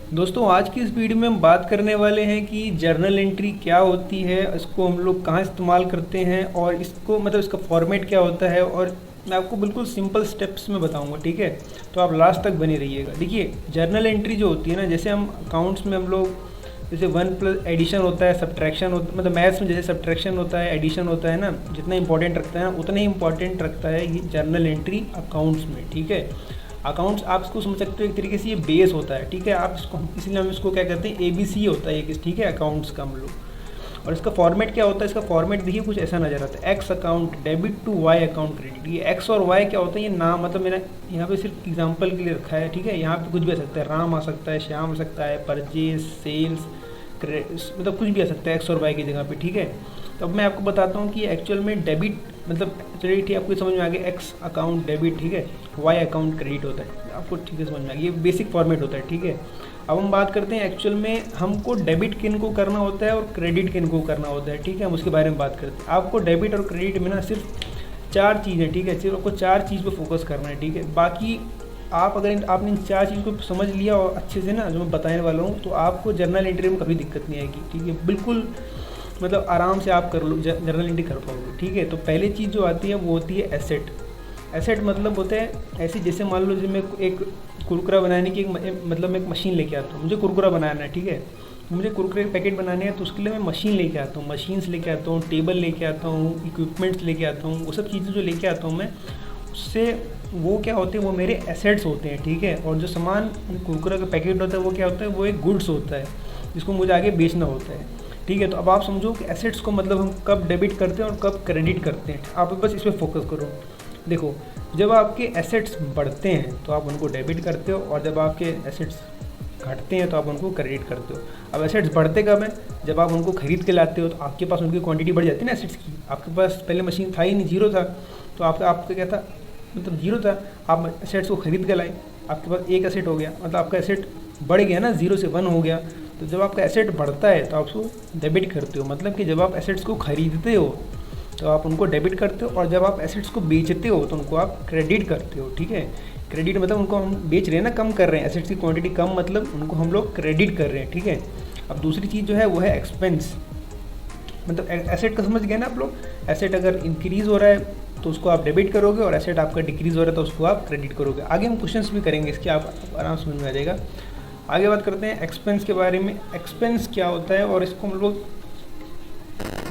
दोस्तों आज की इस वीडियो में हम बात करने वाले हैं कि जर्नल एंट्री क्या होती है, इसको हम लोग कहाँ इस्तेमाल करते हैं और इसको मतलब इसका फॉर्मेट क्या होता है। और मैं आपको बिल्कुल सिंपल स्टेप्स में बताऊंगा, ठीक है। तो आप लास्ट तक बने रहिएगा। देखिए जर्नल एंट्री जो होती है ना, जैसे हम अकाउंट्स में हम लोग जैसे वन प्लस एडिशन होता है, सब्ट्रैक्शन होता मतलब मैथ्स में जैसे सब्ट्रैक्शन होता है, एडिशन होता है ना, जितना इंपॉर्टेंट रखता है ना उतना ही इंपॉर्टेंट रखता है ये जर्नल एंट्री अकाउंट्स में, ठीक है। अकाउंट्स आप इसको समझ सकते हो एक तरीके से ये बेस होता है, ठीक है। आप इसको इसलिए हम इसको क्या कहते हैं, ABC होता है एक, ठीक है, अकाउंट्स का हम लोग। और इसका फॉर्मेट क्या होता है, इसका फॉर्मेट देखिए कुछ ऐसा नजर आता है। X account debit to Y account credit. ये एक्स और वाई क्या होता है, ये नाम मतलब मेरा यहाँ पे सिर्फ एग्जांपल के लिए रखा है, ठीक है। यहाँ पे कुछ भी आ सकता है, राम आ सकता है, श्याम आ सकता है, परचेज, सेल्स, मतलब कुछ भी आ सकता है एक्स और वाई की जगह पे, ठीक है। तो अब मैं आपको बताता हूँ कि एक्चुअल में डेबिट मतलब चलिए ठीक है, आपको समझ में आ गया, एक्स अकाउंट डेबिट, ठीक है, वाई अकाउंट क्रेडिट होता है, आपको ठीक है समझ में आ गया, ये बेसिक फॉर्मेट होता है, ठीक है। अब हम बात करते हैं एक्चुअल में हमको डेबिट किन को करना होता है और क्रेडिट किन को करना होता है, ठीक है। हम उसके बारे में बात करते हैं। आपको डेबिट और क्रेडिट में ना सिर्फ 4 चीज़ें, ठीक है, सिर्फ आपको 4 चीज़ पे फोकस करना है, ठीक है। बाकी आप अगर आपने इन 4 चीज़ को समझ लिया और अच्छे से ना, जो मैं बताने वाला हूँ, तो आपको जर्नल एंट्री में कभी दिक्कत नहीं आएगी, ठीक है। बिल्कुल मतलब आराम से आप कर लो, जर्नल एंट्री कर पाओगे, ठीक है। तो पहली चीज़ जो आती है वो होती है एसेट। एसेट मतलब होता है ऐसी, जैसे मान लो जैसे मैं एक कुरकुरा बनाने की मतलब मैं एक मशीन लेके आता हूँ, मुझे कुरकुरा बनाना है, ठीक है। मुझे कुरकुरे के पैकेट बनाने हैं तो उसके लिए मैं मशीन लेके आता हूँ, मशीन्स लेके आता हूँ, टेबल लेके आता हूँ, इक्विपमेंट्स लेके आता हूँ, वो सब चीज़ें जो लेके आता हूँ मैं, उससे वो क्या होते हैं, वो मेरे एसेट्स होते हैं, ठीक है। और जो सामान कुरकुरा का पैकेट होता है वो क्या होता है, वो एक गुड्स होता है जिसको मुझे आगे बेचना होता है, ठीक है। तो अब आप समझो कि एसेट्स को मतलब हम कब डेबिट करते हैं और कब क्रेडिट करते हैं, आप बस इस पर फोकस करो। देखो जब आपके एसेट्स बढ़ते हैं तो आप उनको डेबिट करते हो, और जब आपके एसेट्स घटते हैं तो आप उनको क्रेडिट करते हो। अब एसेट्स बढ़ते कब हैं, जब आप उनको खरीद के लाते हो तो आपके पास उनकी क्वांटिटी बढ़ जाती है ना एसेट्स की। आपके पास पहले मशीन था ही नहीं, जीरो था, तो आपका क्या था, मतलब जीरो था, आप एसेट्स को खरीद के लाए, आपके पास एक एसेट हो गया, मतलब आपका एसेट बढ़ गया ना, 0 से 1 हो गया। तो जब आपका एसेट बढ़ता है तो आप उसको डेबिट करते हो, मतलब कि जब आप एसेट्स को खरीदते हो तो आप उनको डेबिट करते हो, और जब आप एसेट्स को बेचते हो तो उनको आप क्रेडिट करते हो, ठीक है। क्रेडिट मतलब उनको हम बेच रहे हैं ना, कम कर रहे हैं, एसेट्स की क्वांटिटी कम, मतलब उनको हम लोग क्रेडिट कर रहे हैं, ठीक है। अब दूसरी चीज़ जो है वो है एक्सपेंस। मतलब एसेट का समझ गए ना आप लोग, एसेट अगर इंक्रीज़ हो रहा है तो उसको आप डेबिट करोगे, और एसेट आपका डिक्रीज़ हो रहा है तो उसको आप क्रेडिट करोगे। आगे हम क्वेश्चंस भी करेंगे इसके, आप आराम से समझ में आ जाएगा। आगे बात करते हैं एक्सपेंस के बारे में। एक्सपेंस क्या होता है और इसको हम लोग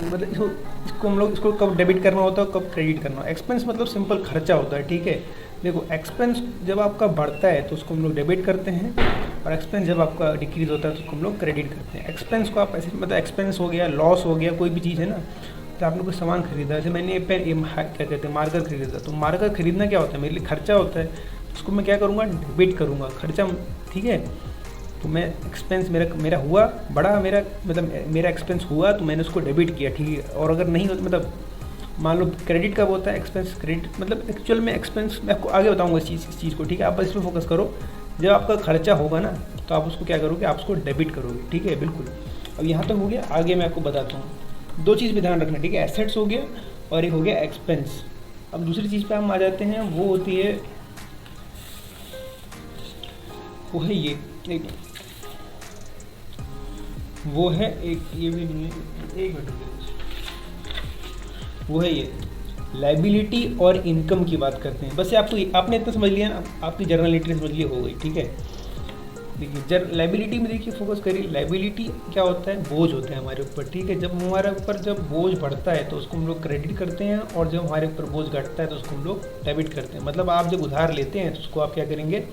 मतलब इसको कब डेबिट करना होता है, कब क्रेडिट करना होता है। एक्सपेंस मतलब सिंपल खर्चा होता है, ठीक है। देखो एक्सपेंस जब आपका बढ़ता है तो उसको हम लोग डेबिट करते हैं, और एक्सपेंस जब आपका डिक्रीज होता है तो उसको हम लोग क्रेडिट करते हैं। एक्सपेंस को आप ऐसे मतलब एक्सपेंस हो गया, लॉस हो गया, कोई भी चीज़ है ना, तो आपने कोई सामान खरीदा, जैसे मैंने क्या कहते हैं मार्कर खरीदा, तो मार्कर खरीदना क्या होता है, मेरे लिए खर्चा होता है, उसको मैं क्या करूँगा, डेबिट करूँगा, खर्चा, ठीक है। तो मैं एक्सपेंस मेरा हुआ बड़ा, मेरा मतलब मेरा एक्सपेंस हुआ तो मैंने उसको डेबिट किया, ठीक है। और अगर नहीं हो मतलब मान लो क्रेडिट कब होता है, एक्सपेंस क्रेडिट मतलब एक्चुअल में एक्सपेंस मैं आपको आगे बताऊंगा इस चीज़ को, ठीक है। आप बस इस पर फोकस करो, जब आपका खर्चा होगा ना तो आप उसको क्या करोगे, आप उसको डेबिट करोगे, ठीक है, बिल्कुल। अब यहाँ तो हो गया, आगे मैं आपको बताता हूँ। 2 चीज़ भी ध्यान रखना, ठीक है, एसेट्स हो गया और एक हो गया एक्सपेंस। अब दूसरी चीज़ पे हम आ जाते हैं, वो होती है, वो है ये एक, वो है एक, ये भी नहीं है, एक मिनट, वो है ये लाइबिलिटी और इनकम की बात करते हैं। बस आपने इतना समझ लिया ना, आपकी जर्नल एंट्री समझ लिया हो गई, ठीक है। देखिए लाइबिलिटी में देखिए फोकस करिए। लाइबिलिटी क्या होता है, बोझ होता है हमारे ऊपर, ठीक है। जब हमारे ऊपर जब बोझ बढ़ता है तो उसको हम लोग क्रेडिट करते हैं, और जब हमारे ऊपर बोझ घटता है तो उसको हम लोग डेबिट करते हैं। मतलब आप जब उधार लेते हैं तो उसको आप क्या करेंगे,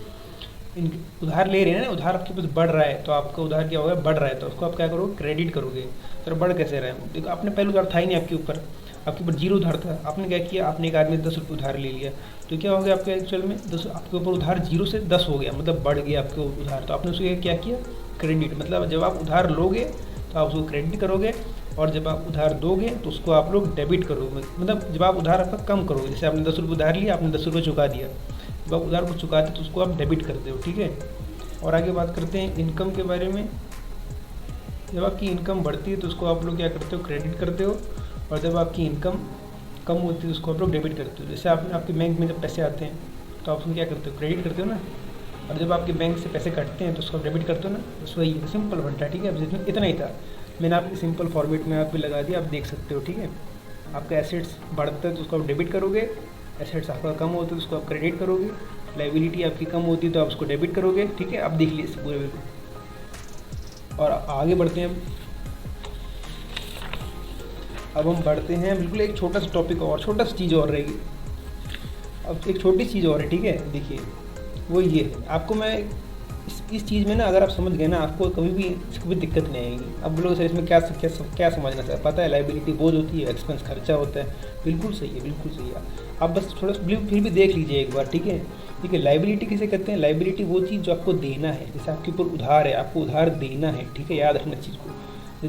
उधार ले रहे हैं ना, उधार आपके पास बढ़ रहा है तो आपका उधार क्या होगा, बढ़ रहा है, तो उसको आप क्या करोगे, क्रेडिट करोगे। तो बढ़ कैसे रहा है, देखो आपने पहले उधार था ही नहीं आपके ऊपर, आपके ऊपर 0 उधार था, आपने क्या किया, आपने एक आदमी 10 रुपये उधार ले लिया, तो क्या हो गया आपके एक्चुअल में 10, आपके ऊपर उधार 0 से 10 हो गया, मतलब बढ़ गया आपके उधार। तो आपने उसको क्या किया, क्रेडिट। मतलब जब आप उधार लोगे तो आप उसको क्रेडिट करोगे, और जब आप उधार दोगे तो उसको आप लोग डेबिट करोगे। मतलब जब आप उधार आपका कम करोगे, जैसे आपने 10 रुपये उधार लिया, आपने 10 रुपये चुका दिया, जब आप उधार को चुकाते तो उसको आप डेबिट करते हो, ठीक है। और आगे बात करते हैं इनकम के बारे में। जब आपकी इनकम बढ़ती है तो उसको आप लोग क्या करते हो, क्रेडिट करते हो, और जब आपकी इनकम कम होती है तो उसको आप लोग डेबिट करते हो। जैसे आपके बैंक में जब पैसे आते हैं तो आप उसमें क्या करते हो, क्रेडिट करते हो ना, और जब आपके बैंक से पैसे कटते हैं तो उसको डेबिट करते हो ना, बस वही है, सिंपल बनता है। ठीक है, अब इतना ही था, मैंने आपके सिंपल फॉर्मेट में आप लगा दिया, आप देख सकते हो। ठीक है, आपका एसेट्स बढ़ता है तो उसको आप डेबिट करोगे, एसेट्स आपका कम होता है तो उसको आप क्रेडिट करोगे, लाइबिलिटी आपकी कम होती है तो आप उसको डेबिट करोगे। ठीक है, आप देख लीजिए इस पूरे को। और आगे बढ़ते हैं, अब हम बढ़ते हैं बिल्कुल एक छोटा सा टॉपिक और, छोटा सा चीज़ और रहेगी। अब एक छोटी चीज़ और है। ठीक है, देखिए वो ये है, आपको मैं इस चीज़ में ना अगर आप समझ गए ना, आपको कभी भी इसको भी दिक्कत नहीं आएगी। अब बोलोगे सर इसमें क्या समझना सर, पता है लाइबिलिटी बोझ होती है, एक्सपेंस खर्चा होता है, बिल्कुल सही है, बिल्कुल सही है। आप बस थोड़ा फिर भी देख लीजिए एक बार। ठीक है, ठीक है, लाइबिलिटी किसे कहते हैं? लाइबिलिटी वो चीज़ जो आपको देना है, जैसे आपके ऊपर उधार है, आपको उधार देना है। ठीक है, याद रखना चीज़ को,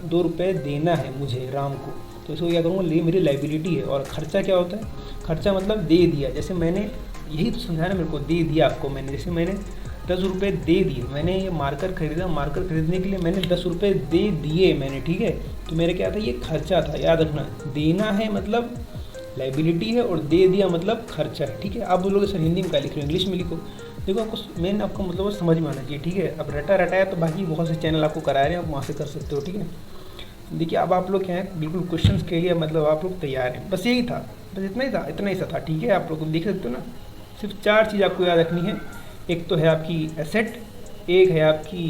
2 रुपये देना है मुझे राम को, तो इसको क्या करूँगा, ये मेरी लाइबिलिटी है। और खर्चा क्या होता है? खर्चा मतलब दे दिया, जैसे मैंने यही तो समझाया ना मेरे को, दे दिया आपको मैंने, जैसे मैंने 10 रुपये दे दिए, मैंने ये मार्कर खरीदा, मार्कर खरीदने के लिए मैंने 10 रुपये दे दिए मैंने। ठीक है, तो मेरे क्या था, ये खर्चा था, याद रखना। देना है मतलब लाइबिलिटी है, और दे दिया मतलब खर्चा है। ठीक है, आप बोलोगे सर हिंदी में क्या लिख रहे हो, इंग्लिश में लिखो। देखो आपको मेन आपको मतलब समझ में आना चाहिए। ठीक है, अब रटाया तो बाकी बहुत से चैनल आपको करा रहे हैं, आप वहाँ से कर सकते हो। ठीक है, देखिए अब आप लोग क्या हैं, बिल्कुल क्वेश्चंस के लिए मतलब आप लोग तैयार हैं, बस यही था, बस इतना ही था। ठीक है, आप लोग देख सकते हो ना, सिर्फ 4 चीज़ आपको याद रखनी है। एक तो है आपकी एसेट, एक है आपकी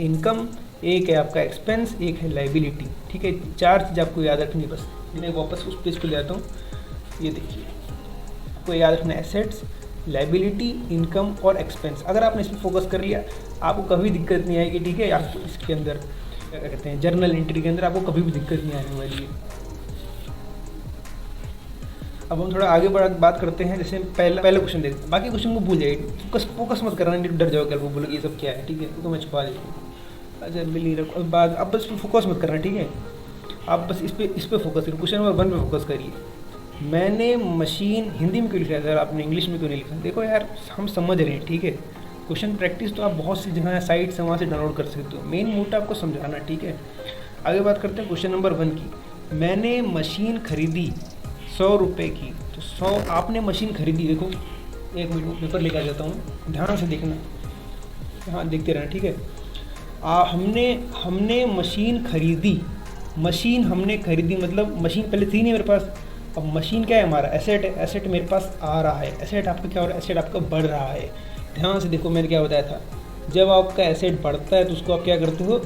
इनकम, एक है आपका एक्सपेंस, एक है लाइबिलिटी। ठीक है, 4 चीज़ आपको याद रखनी है बस। मैं वापस उस पेज पे ले आता हूँ, ये देखिए आपको याद रखना है एसेट्स, लाइबिलिटी, इनकम और एक्सपेंस। अगर आपने इस पर फोकस कर लिया, आपको कभी दिक्कत नहीं आएगी। ठीक है, आपको इसके अंदर क्या कहते हैं, जर्नल एंट्री के अंदर आपको कभी भी दिक्कत नहीं आने वाली है। अब हम थोड़ा आगे बात करते हैं, जैसे पहले क्वेश्चन देखते हैं, बाकी क्वेश्चन को भूल जाइए, फोकस मत करना, नहीं डर जाओगे वो बोलोगे ये सब क्या है। ठीक है, तो मैं छुपा देता हूँ, अच्छा मिल नहीं रखो बाद, अब बस फोकस मत करना। ठीक है, आप बस इस पे फोकस करिए, क्वेश्चन नंबर 1 पे फोकस करिए। मैंने मशीन, हिंदी में क्यों लिखा है सर आपने, इंग्लिश में क्यों नहीं लिखा? देखो यार हम समझ रहे हैं। ठीक है, क्वेश्चन प्रैक्टिस तो आप बहुत सी जगह साइट से वहाँ से डाउनलोड कर सकते हो, मेन मोटा आपको समझाना। ठीक है, आगे बात करते हैं क्वेश्चन नंबर 1 की। मैंने मशीन खरीदी 100 रुपये की, तो 100 आपने मशीन खरीदी। देखो एक मिनट पेपर लेकर आ जाता हूँ, ध्यान से देखना, हाँ देखते रहना। ठीक है, हमने मशीन खरीदी, मशीन हमने खरीदी मतलब मशीन पहले थी नहीं मेरे पास, अब मशीन क्या है हमारा, एसेट है, एसेट मेरे पास आ रहा है, एसेट आपका क्या हो रहा है, एसेट आपका बढ़ रहा है। ध्यान से देखो मैंने क्या बताया था, जब आपका एसेट बढ़ता है तो उसको आप क्या करते हो,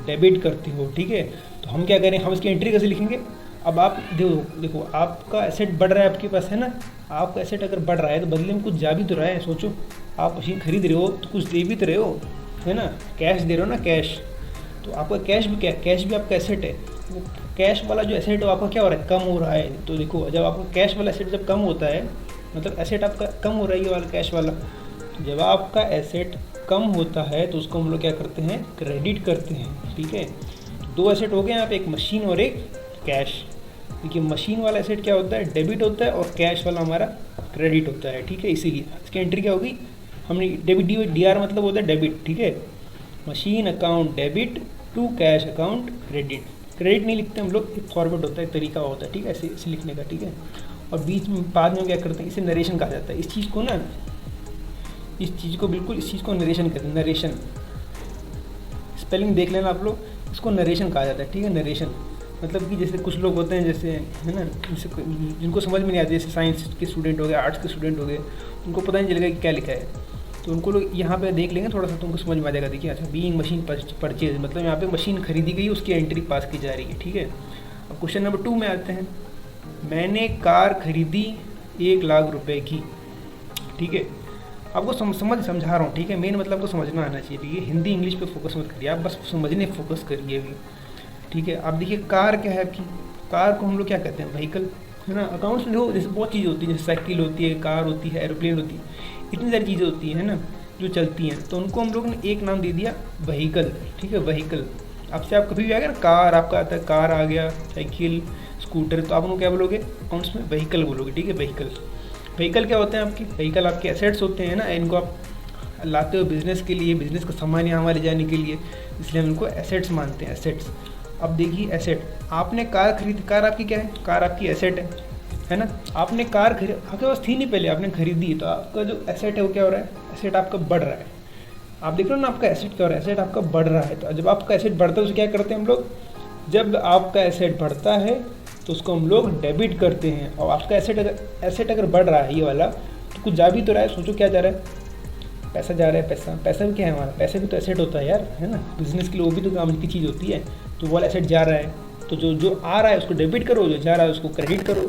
डेबिट करते हो। ठीक है, तो हम क्या करें, हम इसकी एंट्री कैसे लिखेंगे? अब आप देखो आपका एसेट बढ़ रहा है, आपके पास है ना, आपका एसेट अगर बढ़ रहा है तो बदले में कुछ जा भी तो रहा है। सोचो आप मशीन खरीद रहे हो तो कुछ दे भी तो रहे हो, है ना, कैश दे रहे हो ना, कैश। तो आपका कैश भी क्या है, कैश भी आपका एसेट है। वो कैश वाला जो एसेट है आपका क्या हो रहा है, कम हो रहा है। तो देखो जब आपका कैश वाला एसेट जब कम होता है, मतलब एसेट आपका कम हो रहा है, ये वाला कैश वाला, तो जब आपका एसेट कम होता है तो उसको हम लोग क्या करते हैं, क्रेडिट करते हैं। ठीक है, 2 एसेट हो गए यहाँ पे, एक मशीन और एक कैश। देखिए मशीन वाला एसेट क्या होता है, डेबिट होता है, और कैश वाला हमारा क्रेडिट होता है। ठीक है, इसीलिए इसकी एंट्री क्या होगी, हमने डेबिट, DR मतलब होता है डेबिट। ठीक है, machine account debit to cash account credit. Credit नहीं लिखते हम लोग, एक फॉर्मेट होता है, तरीका होता है। ठीक है, ऐसे लिखने का। ठीक है, और बीच में बाद में क्या करते हैं, इसे नरेशन कहा जाता है। इस चीज़ को ना, इस चीज़ को बिल्कुल, इस चीज़ को नरेशन कहते हैं, नरेशन। स्पेलिंग देख लेना आप लोग, इसको नरेशन कहा जाता है। ठीक है, नरेशन मतलब कि जैसे कुछ लोग होते हैं, जैसे है ना, जैसे जिनको समझ में नहीं आती, जैसे साइंस के स्टूडेंट हो गए, आर्ट्स के स्टूडेंट हो गए, उनको पता नहीं चलेगा कि क्या लिखा है, तो उनको लोग यहाँ पे देख लेंगे थोड़ा सा तो उनको समझ में आ जाएगा। देखिए अच्छा, बीइंग मशीन परचेज मतलब यहाँ पे मशीन खरीदी गई, उसकी एंट्री पास की जा रही है। ठीक है, अब क्वेश्चन नंबर 2 में आते हैं। मैंने कार खरीदी 1 लाख रुपए की। ठीक है, आपको समझा रहा हूँ। ठीक है, मेन मतलब आपको समझना आना चाहिए। ठीक है, हिंदी इंग्लिश पे फोकस मत करिए, आप बस समझने फोकस करिए अभी। ठीक है, आप देखिए कार क्या है आपकी, कार को हम लोग क्या कहते हैं, व्हीकल, है ना। अकाउंट्स में देखो जैसे बहुत चीज़ें होती है, जैसे साइकिल होती है, कार होती है, एरोप्लेन होती है, इतनी सारी चीज़ें होती है ना जो चलती हैं, तो उनको हम लोग ने एक नाम दे दिया व्हीकल। ठीक है, व्हीकल। आपसे आप कभी भी आ गया ना, कार आपका आता है, कार आ गया, साइकिल, स्कूटर, तो आप उनको क्या बोलोगे, अकाउंट्स में व्हीकल बोलोगे। ठीक है, व्हीकल। व्हीकल क्या होते हैं आपके, व्हीकल आपके एसेट्स होते हैं ना, इनको आप लाते हो बिज़नेस के लिए, बिज़नेस का सामान यहाँ ले जाने के लिए, इसलिए हम इनको एसेट्स मानते हैं, एसेट्स। अब देखिए एसेट, आपने कार खरीदी, कार आपकी क्या है, कार आपकी एसेट है। है ना। आपने कार खरीद, आपके पास थी नहीं पहले, आपने खरीदी, तो आपका जो एसेट है वो क्या हो रहा है, एसेट आपका बढ़ रहा है। आप देख रहे हो ना आपका एसेट क्या हो रहा है, एसेट आपका बढ़ रहा है। तो जब आपका एसेट बढ़ता है तो क्या करते हैं हम लोग, जब आपका एसेट बढ़ता है तो उसको हम लोग डेबिट करते हैं। और आपका एसेट अगर बढ़ रहा है ये वाला, तो कुछ जा भी तो रहा है, सोचो क्या जा रहा है, पैसा जा रहा है। पैसा भी क्या है हमारा, पैसा भी तो एसेट होता है यार, है ना। बिजनेस के लिए वो भी तो काम की चीज़ होती है। तो वो वाला एसेट जा रहा है, तो जो आ रहा है उसको डेबिट करो, जो जा रहा है उसको क्रेडिट करो।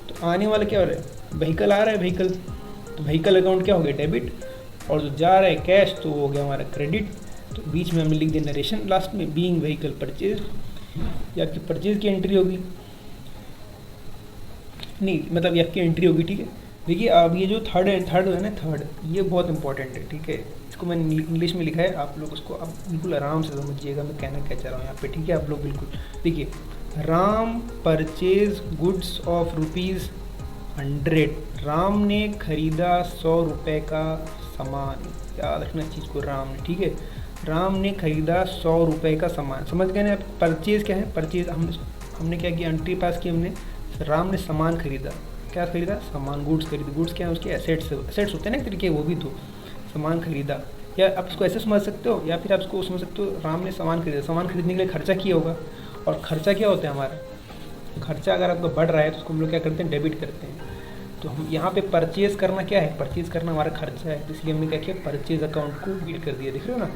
तो आने वाला क्या हो रहा है, व्हीकल आ रहा है, व्हीकल, तो व्हीकल अकाउंट क्या हो गया, डेबिट। और जो जा रहा है कैश, तो वो हो गया हमारा क्रेडिट। तो बीच में हमने लिख दिया नरेशन लास्ट में, बीइंग व्हीकल परचेज, ये आपकी परचेज की एंट्री होगी, नहीं मतलब ये आपकी एंट्री होगी, ठीक है। देखिए अब ये जो थर्ड है ना, थर्ड, ये बहुत इंपॉर्टेंट है, ठीक है। इसको मैंने इंग्लिश में लिखा है, आप लोग उसको अब बिल्कुल आराम से समझिएगा मैं कहना क्या चाह रहा हूँ यहाँ पे, ठीक है। आप लोग बिल्कुल देखिए, Ram purchase goods of ₹100, Ram ने खरीदा 100 रुपये का सामान, याद रखना चीज़ को, राम ने, ठीक है, राम ने खरीदा 100 रुपये का सामान। समझ गए ना। परचेज क्या है, परचेज हमने क्या किया, एंट्री पास की हमने, राम ने सामान खरीदा, क्या खरीदा, सामान, गुड्स खरीदे। गुड्स क्या है, उसके एसेट्स होते हैं ना एक तरीके, वो भी तो सामान खरीदा। या आप इसको ऐसे समझ सकते हो, या फिर आप इसको समझ सकते हो, राम ने सामान खरीदा, सामान खरीदने के लिए खर्चा किया होगा। और खर्चा क्या होता है हमारा, खर्चा अगर आपका बढ़ रहा है तो उसको हम लोग क्या करते हैं, डेबिट करते हैं। तो हम यहाँ पे परचेज़ करना क्या है, परचेज़ करना हमारा खर्चा है, तो इसलिए हमने क्या किया, परचेज़ अकाउंट को बीट कर दिया। देख रहे हो ना,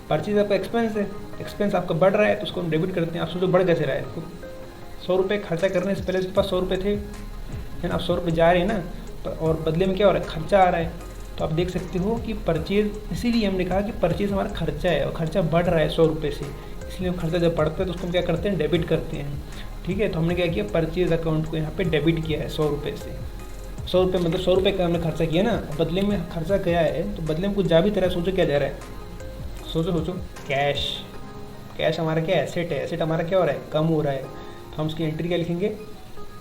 परचेज़ आपका एक्सपेंस है, एक्सपेंस आपका बढ़ रहा है तो उसको हम डेबिट करते हैं। आप सोचो बढ़ कैसे रहा है, तो 100 रुपये खर्चा करने से पहले उसके पास 100 रुपये थे, है ना। आप 100 रुपये जा रहे हैं ना, और बदले में क्या हो रहा है, खर्चा आ रहा है। तो आप देख सकते हो कि परचेज, इसीलिए हमने कहा कि परचेज हमारा खर्चा है, और खर्चा बढ़ रहा है 100 रुपये से, इसलिए हम खर्चा जब बढ़ता है तो उसको हम क्या करते हैं, डेबिट करते हैं, ठीक है। तो हमने क्या किया, परचेज अकाउंट को यहाँ पे डेबिट किया है 100 रुपये से। 100 रुपये मतलब 100 रुपये का हमने खर्चा किया ना, बदले में खर्चा गया है, तो बदले में कुछ जा भी तरह, सोचो क्या जा रहा है, सोचो कैश। कैश हमारा क्या एसेट है, एसेट हमारा क्या हो रहा है, कम हो रहा है। तो हम उसकी एंट्री क्या लिखेंगे,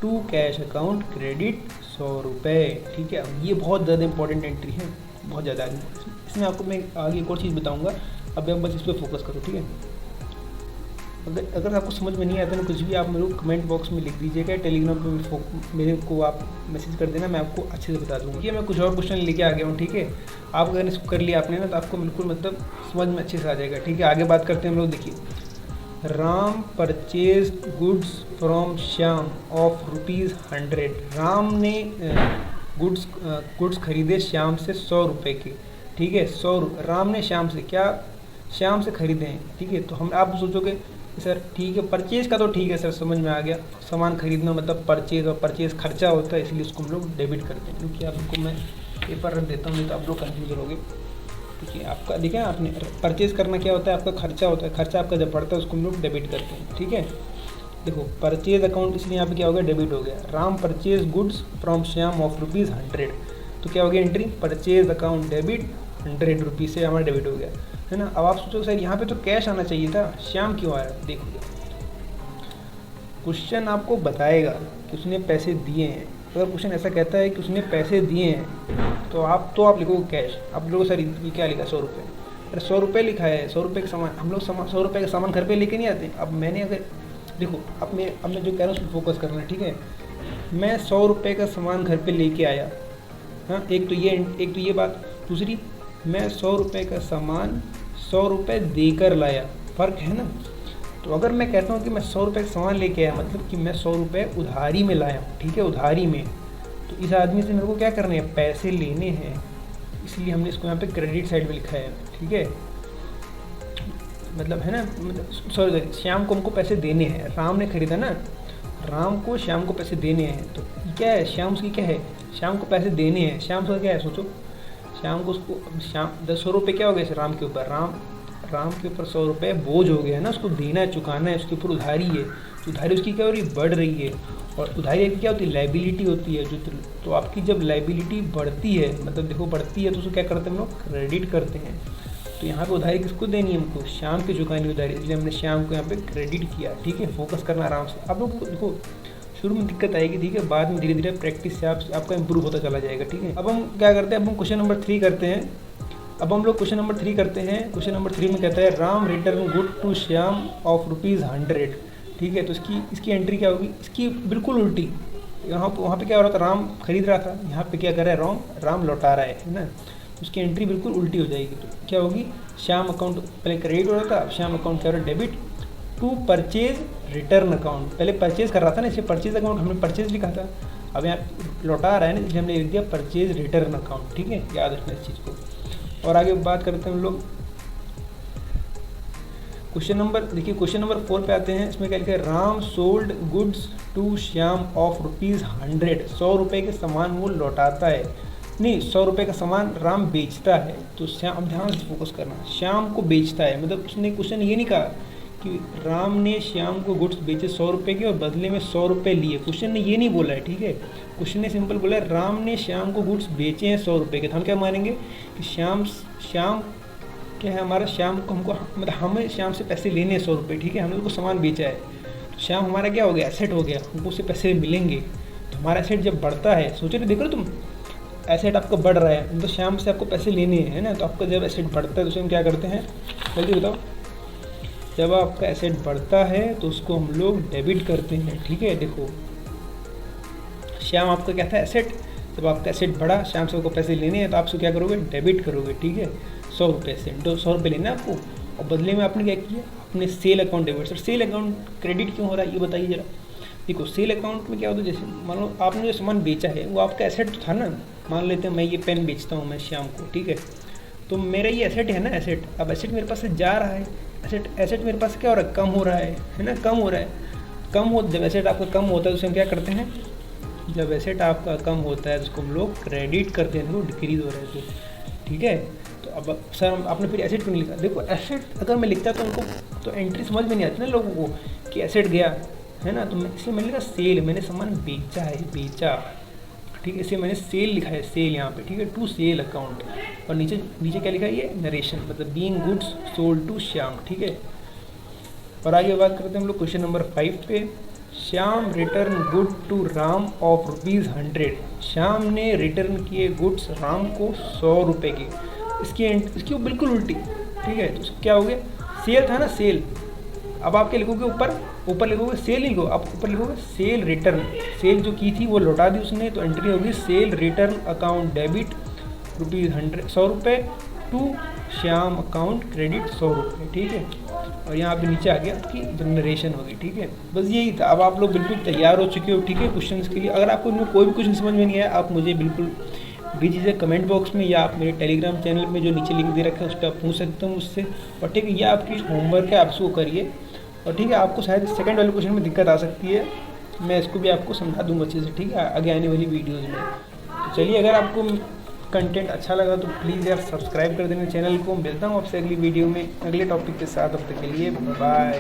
टू कैश अकाउंट क्रेडिट 100 रुपये, ठीक है। अब ये बहुत ज़्यादा इंपॉर्टेंट एंट्री है, बहुत ज़्यादा। इसमें आपको मैं आगे एक और चीज़ बताऊंगा, अब आप बस इस पर फोकस करो, ठीक है। अगर आपको समझ में नहीं आता ना कुछ भी, आप मेरे को कमेंट बॉक्स में लिख दीजिएगा, टेलीग्राम पे मेरे को आप मैसेज कर देना, मैं आपको अच्छे से बता दूँगा। ये मैं कुछ और क्वेश्चन लेके आ गया हूँ, ठीक है। आप अगर इसको कर लिया आपने ना, तो आपको बिल्कुल मतलब समझ में अच्छे से आ जाएगा, ठीक है। आगे बात करते हैं हम लोग। देखिए, Ram purchase goods from Shyam of ₹100, Ram ने गुड्स खरीदे श्याम से 100 रुपये के, ठीक है। राम ने श्याम से क्या, श्याम से खरीदे हैं, ठीक है। तो हम, आप सोचोगे सर ठीक है, परचेज़ का तो ठीक है सर, समझ में आ गया, सामान खरीदना मतलब परचेज़, और परचेज़ खर्चा होता है, इसलिए उसको हम लोग डेबिट करते हैं। क्योंकि आपको मैं पेपर रख देता हूँ, नहीं तो आप लोग कन्फ्यूज रहोगे। देखिए आपका, देखिए आपने परचेज़ करना क्या होता है, आपका खर्चा होता है, खर्चा आपका जब बढ़ता है उसको हम लोग डेबिट करते हैं, ठीक है। देखो परचेज़ अकाउंट, इसलिए यहाँ पे क्या हो गया, डेबिट हो गया। Ram purchase goods from Shyam of ₹100, तो क्या हो गया entry, purchase account debit 100 rupees से हमारा डेबिट हो गया, है ना। अब आप सोचो सर यहाँ पे तो कैश आना चाहिए था, श्याम क्यों आ रहा है। देखो क्वेश्चन आपको बताएगा कि उसने पैसे दिए हैं। अगर क्वेश्चन ऐसा कहता है कि उसने पैसे दिए हैं, तो आप लिखोगे कैश। आप लोगों सर ये क्या लिखा, 100 रुपये, अरे 100 रुपये लिखा है, 100 रुपये का सामान, हम लोग 100 रुपये का सामान घर पे लेके नहीं आते। अब मैंने अगर देखो, अब मैं जो कह रहा हूँ उस पर फोकस करना है, ठीक है। मैं 100 रुपये का सामान घर पे लेके आया, हाँ, एक तो ये बात। दूसरी, मैं 100 रुपये का सामान 100 रुपये देकर लाया, फ़र्क है ना। तो अगर मैं कहता हूँ कि मैं 100 रुपये का सामान लेके आया, मतलब कि मैं 100 रुपये उधारी में लाया हूँ, ठीक है, उधारी में। तो इस आदमी से मेरे को क्या करने हैं, पैसे लेने हैं, इसलिए हमने इसको यहाँ पे क्रेडिट साइड में लिखा है, ठीक है। मतलब है ना, मतलब सॉरी, श्याम को हमको पैसे देने हैं, राम ने खरीदा ना, राम को श्याम को पैसे देने हैं। तो क्या है, श्याम उसकी क्या है, श्याम को पैसे देने हैं। श्याम का क्या है, सोचो, श्याम को उसको, श्याम 100 रुपये क्या हो गए राम के ऊपर, राम के ऊपर 100 रुपये बोझ हो गया है ना, उसको देना है, चुकाना है, उसके ऊपर उधारी है। तो उधारी उसकी क्या हो रही, बढ़ रही है। और उधारी की क्या होती है, लाइबिलिटी होती है। तो आपकी जब लाइबिलिटी बढ़ती है, मतलब देखो बढ़ती है, तो उसको क्या करते हैं हम लोग, क्रेडिट करते हैं। तो यहाँ पे उधारी किसको देनी है, हमको श्याम की चुकानी उधारी, इसलिए हमने श्याम को यहाँ पे क्रेडिट किया, ठीक है। फोकस करना आराम से। आप लोग देखो शुरू में दिक्कत आएगी, ठीक है, बाद में धीरे धीरे प्रैक्टिस से आपका इंप्रूव होता चला जाएगा, ठीक है। अब हम क्या करते हैं, अब हम क्वेश्चन नंबर 3 करते हैं। क्वेश्चन नंबर 3 में कहता है Ram return good to Shyam of ₹100, ठीक है। तो इसकी एंट्री क्या होगी, इसकी बिल्कुल उल्टी, वहाँ पे क्या हो रहा था, राम खरीद रहा था, यहाँ पे क्या कर रहा है, राम लौटा रहा है ना। उसकी एंट्री बिल्कुल उल्टी हो जाएगी। तो क्या होगी, श्याम अकाउंट पहले क्रेडिट हो रहा था, अब श्याम अकाउंट क्या हो रहा है, debit to purchase return account. पहले परचेज कर रहा था ना, इसलिए परचेज अकाउंट हमने परचेज लिखा था, अब यहाँ लौटा रहा है ना, इसलिए हमने लिख दिया परचेज रिटर्न अकाउंट। ठीक है, याद रखना इस चीज़ को। और आगे बात करते हैं हम लोग क्वेश्चन नंबर, देखिए क्वेश्चन नंबर 4 पे आते हैं। इसमें क्या लिखा है, Ram sold goods to Shyam of ₹100। 100 रुपये के सामान वो लौटाता है, नहीं 100 रुपये का सामान राम बेचता है। तो श्याम, ध्यान से फोकस करना, श्याम को बेचता है, मतलब उसने क्वेश्चन ये नहीं कहा कि राम ने श्याम को गुड्स बेचे 100 रुपये के और बदले में 100 रुपये लिए। क्वेश्चन ने ये नहीं बोला है, ठीक है। क्वेश्चन ने सिंपल बोला है, राम ने श्याम को गुड्स बेचे हैं 100 रुपये के। तो हम क्या मानेंगे कि श्याम क्या है हमारा, श्याम को हमको मतलब हमें श्याम से पैसे लेने हैं 100 रुपये, ठीक है। हमने उसको सामान बेचा है, तो श्याम हमारा क्या हो गया, एसेट हो गया, हमको उससे पैसे मिलेंगे। तो हमारा एसेट जब बढ़ता है, सोचो तो देखो तुम, एसेट आपका बढ़ रहा है, तो श्याम से आपको पैसे लेने हैं ना। तो आपका जब एसेट बढ़ता है तो उसे हम क्या करते हैं, जल्दी बताओ। जब आपका एसेट बढ़ता है तो उसको हम लोग डेबिट करते हैं, ठीक है। देखो श्याम आपका क्या था, एसेट। जब आपका एसेट बढ़ा, श्याम से आपको पैसे लेने हैं, तो आप उसको क्या करोगे, डेबिट करोगे, ठीक है। 100 रुपये से 100 रुपये लेना आपको, और बदले में आपने क्या किया, अपने sale account debit. Sir sale account credit क्यों हो रहा है, ये बताइए जरा। देखो सेल अकाउंट में क्या होता है, जैसे मान लो आपने जो सामान बेचा है वो आपका एसेट तो था ना। मान लेते हैं मैं ये पेन बेचता हूँ मैं श्याम को, ठीक है। तो मेरा ये एसेट है ना, एसेट। अब एसेट मेरे पास से जा रहा है, एसेट मेरे पास क्या हो रहा है, कम हो रहा है ना, कम हो रहा है। जब एसेट आपका कम होता है तो उसे हम क्या करते हैं, जब एसेट आपका कम होता है तो उसको हम लोग क्रेडिट करते हैं, देखो डिक्रीज हो रहा है तो, ठीक है। तो अब सर आपने फिर एसेट क्यों नहीं लिखा, देखो एसेट अगर मैं लिखता तो उनको तो एंट्री समझ में नहीं आती ना लोगों को कि एसेट गया है ना। तो इसलिए मैंने लिखा सेल, मैंने सामान बेचा है, बेचा, ठीक है। इसलिए मैंने सेल लिखा है, सेल यहाँ पे, ठीक है, टू सेल अकाउंट। और नीचे क्या लिखा है, ये नरेशन, मतलब being goods sold to Shyam, ठीक है। और आगे बात करते हैं हम लोग क्वेश्चन नंबर 5 पे। Shyam return good to Ram of ₹100। Shyam ने रिटर्न किए गुड्स राम को 100 रुपये के। इसकी वो बिल्कुल उल्टी, ठीक है। तो क्या हो गया, सेल था ना, सेल। अब आप क्या लिखोगे, ऊपर लिखोगे सेल नहीं लिखो, आप ऊपर लिखोगे सेल रिटर्न। सेल जो की थी वो लौटा दी उसने, तो एंट्री होगी सेल रिटर्न अकाउंट डेबिट ₹100 रुपये टू श्याम अकाउंट क्रेडिट 100 रुपये, ठीक है। और यहाँ पे नीचे आ गया आपकी जनरेशन होगी, ठीक है। बस यही था। अब आप लोग बिल्कुल तैयार हो चुके हो, ठीक है, क्वेश्चंस के लिए। अगर आपको इनमें कोई भी क्वेश्चन समझ में नहीं आया, आप मुझे बिल्कुल भेजिए कमेंट बॉक्स में, या आप मेरे टेलीग्राम चैनल में जो नीचे लिंक दे रखा है उस पर आप पूछ सकते हो मुझसे। और ठीक है, ये आपकी होमवर्क है, आप इसको करिए। और ठीक है, आपको शायद सेकंड वाले क्वेश्चन में दिक्कत आ सकती है, मैं इसको भी आपको समझा दूँगा अच्छे से, ठीक है, आगे आने वाली वीडियोज़ में। तो चलिए, अगर आपको कंटेंट अच्छा लगा तो प्लीज़ यार सब्सक्राइब कर देना चैनल को। मिलता हूँ आपसे अगली वीडियो में अगले टॉपिक के साथ, अब तक के लिए बाय।